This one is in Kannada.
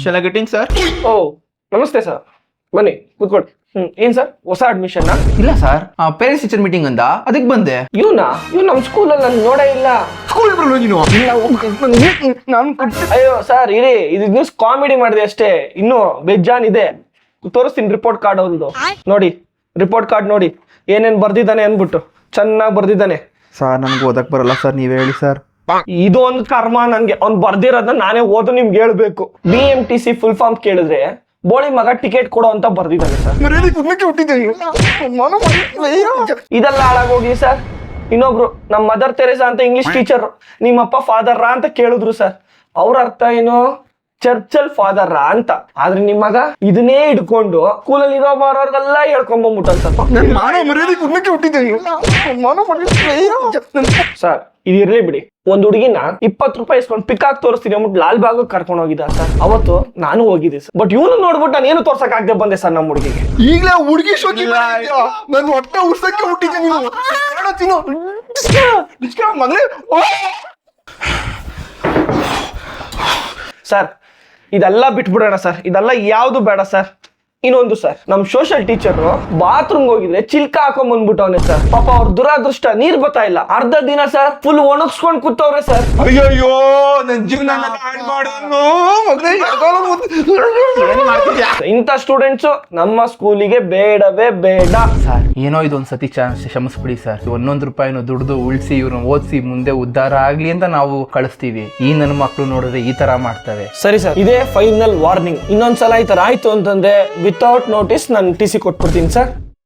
Shall I get in, sir? ಓ ನಮಸ್ತೆ ಸರ್, ಬನ್ನಿ ಕೂತ್ಕೊಳ್ಳಿ. ಏನ್ ಸರ್ ಹೊಸ ಅಡ್ಮಿಷನ್? ಇಲ್ಲ ಸರ್, ಪೇರೆಂಟ್ಸ್ ಟೀಚರ್ ಮೀಟಿಂಗ್ ಅಂತ ಅದಕ್ಕೆ ಬಂದೆ. ಇವ್ ನಮ್ ಸ್ಕೂಲಲ್ಲಿ ನಾನು ನೋಡೇ ಇಲ್ಲ. ಸ್ಕೂಲ್ ಬರಲ್ಲ ನೀನು. ಅಯ್ಯೋ ಸರ್ ಇರಿ, ಇದು ನ್ಯೂಸ್ ಕಾಮಿಡಿ ಮಾಡಿದೆ ಅಷ್ಟೇ, ಇನ್ನು ಬೇಜಾನ್ ಇದೆ. ತೋರಿಸ್ತೀನಿ ರಿಪೋರ್ಟ್ ಕಾರ್ಡ್ ಅವ್ರದ್ದು. ನೋಡಿ ರಿಪೋರ್ಟ್ ಕಾರ್ಡ್ ನೋಡಿ ಏನೇನ್ ಬರ್ದಿದ್ದಾನೆ ಅನ್ಬಿಟ್ಟು. ಚೆನ್ನಾಗಿ ಬರ್ದಿದ್ದಾನೆ. ಸರ್ ನನ್ಗೆ ಓದಕ್ ಬರಲ್ಲ ಸರ್, ನೀವೇ ಹೇಳಿ ಸರ್. ಇದು ಒಂದು ಕರ್ಮ ನನ್ಗೆ. ಅವ್ನ್ ಬರ್ದಿರೋದನ್ನ ನಾನೇ ಓದು ನಿಮ್ಗೆ ಹೇಳ್ಬೇಕು. BMTC ಫುಲ್ ಫಾರ್ಮ್ ಕೇಳಿದ್ರೆ ಬೋಳಿ ಮಗ ಟಿಕೆಟ್ ಕೊಡೋ ಅಂತ ಬರ್ದಿದ್ದಾನೆ ಸರ್. ಇದೆಲ್ಲ ಹಾಳಾಗೋಗಿ ಸರ್. ಇನ್ನೊಬ್ರು ನಮ್ ಮದರ್ ತೆರೇಸಾ ಅಂತ ಇಂಗ್ಲಿಷ್ ಟೀಚರ್, ನಿಮ್ಮಪ್ಪ ಫಾದರ್ ಅಂತ ಕೇಳಿದ್ರು ಸರ್. ಅವ್ರ ಅರ್ಥ ಏನು, ಚರ್ಚಲ್ ಫಾದರ್ ಅಂತ. ಆದ್ರೆ ನಿಮ್ ಮಗ ಇದನ್ನೇ ಹಿಡ್ಕೊಂಡು ಸ್ಕೂಲಲ್ಲಿ ಇರೋ ಮಾರೋರ್ಗೆಲ್ಲ ಹೇಳ್ಕೊಂಡ್ಬಂದ್ಬಿಟ್ಟ ಸರ್. ಇದು ಇರ್ಲಿ ಬಿಡಿ, ಒಂದ್ ಹುಡುಗಿನ 20 ರೂಪಾಯಿ ಇಸ್ಕೊಂಡು ಪಿಕ್ ಆಗಿ ತೋರಿಸ್ತೀನಿ ಅಂದ್ಬಿಟ್ಟು ಲಾಲ್ ಬಾಗ್ ಕರ್ಕೊಂಡು ಹೋಗಿದ್ದ ಸರ್. ಅವತ್ತು ನಾನು ಹೋಗಿದ್ದೆ ಸರ್. ಬಟ್ ಇವನು ನೋಡ್ಬಿಟ್ಟು ನಾನು ಏನು ತೋರ್ಸಕ್ ಆಗದೆ ಬಂದೆ ಸರ್ ನಮ್ಮ ಹುಡುಗಿಗೆ. ಈಗಲೇ ಹುಡುಗಿ ಶೋಕಿ ನನ್ನ ಹೊಟ್ಟೆ ಉರ್ಸಕ್ಕೆ ಹುಟ್ಟಿದ್ದೆ ನೀವು. ಮಗಳೇ ಸರ್ ಇದೆಲ್ಲ ಬಿಟ್ಬಿಡೋಣ ಸರ್, ಇದೆಲ್ಲ ಯಾವ್ದು ಬೇಡ ಸರ್. ಇನ್ನೊಂದು ಸರ್, ನಮ್ ಸೋಷಿಯಲ್ ಟೀಚರ್ ಬಾತ್ರೂಮ್ ಹೋಗಿದ್ರೆ ಚಿಲ್ಕ ಹಾಕೊಂಡ್ ಬಂದ್ಬಿಟ್ಟವನೆ ಸರ್. ಪಾಪ ಅವ್ರ ದುರಾದೃಷ್ಟ ನೀರ್ ಬರ್ತಾ ಇಲ್ಲ. ಅರ್ಧ ದಿನ ಸರ್ ಫುಲ್ ಒಣಗಿಸ್ಕೊಂಡ್ ಕೂತವ್ರೆ ಸರ್. ಅಯ್ಯಯ್ಯೋ ನನ್ ಜೀವನ ಇಂಥ ಸ್ಟೂಡೆಂಟ್ಸ್ ನಮ್ಮ ಸ್ಕೂಲಿಗೆ ಬೇಡವೇ ಬೇಡ ಸರ್. ಏನೋ ಇದೊಂದ್ ಸತಿ ಕ್ಷಮಿಸ್ಬಿಡಿ ಸರ್. 1 ರೂಪಾಯಿನೂ ದುಡ್ದು ಉಳಿಸಿ ಇವ್ರನ್ನ ಓದಿಸಿ ಮುಂದೆ ಉದ್ಧಾರ ಆಗ್ಲಿ ಅಂತ ನಾವು ಕಳಿಸ್ತೀವಿ. ಈ ನನ್ನ ಮಕ್ಳು ನೋಡಿದ್ರೆ ಈ ತರ ಮಾಡ್ತವೆ. ಸರಿ ಸರ್, ಇದೇ ಫೈನಲ್ ವಾರ್ನಿಂಗ್. ಇನ್ನೊಂದ್ಸಲ ಈ ತರ ಆಯ್ತು ಅಂತಂದ್ರೆ ವಿತೌಟ್ ನೋಟಿಸ್ ನಾನು TC ಕೊಟ್ಬಿಡ್ತೀನಿ ಸರ್.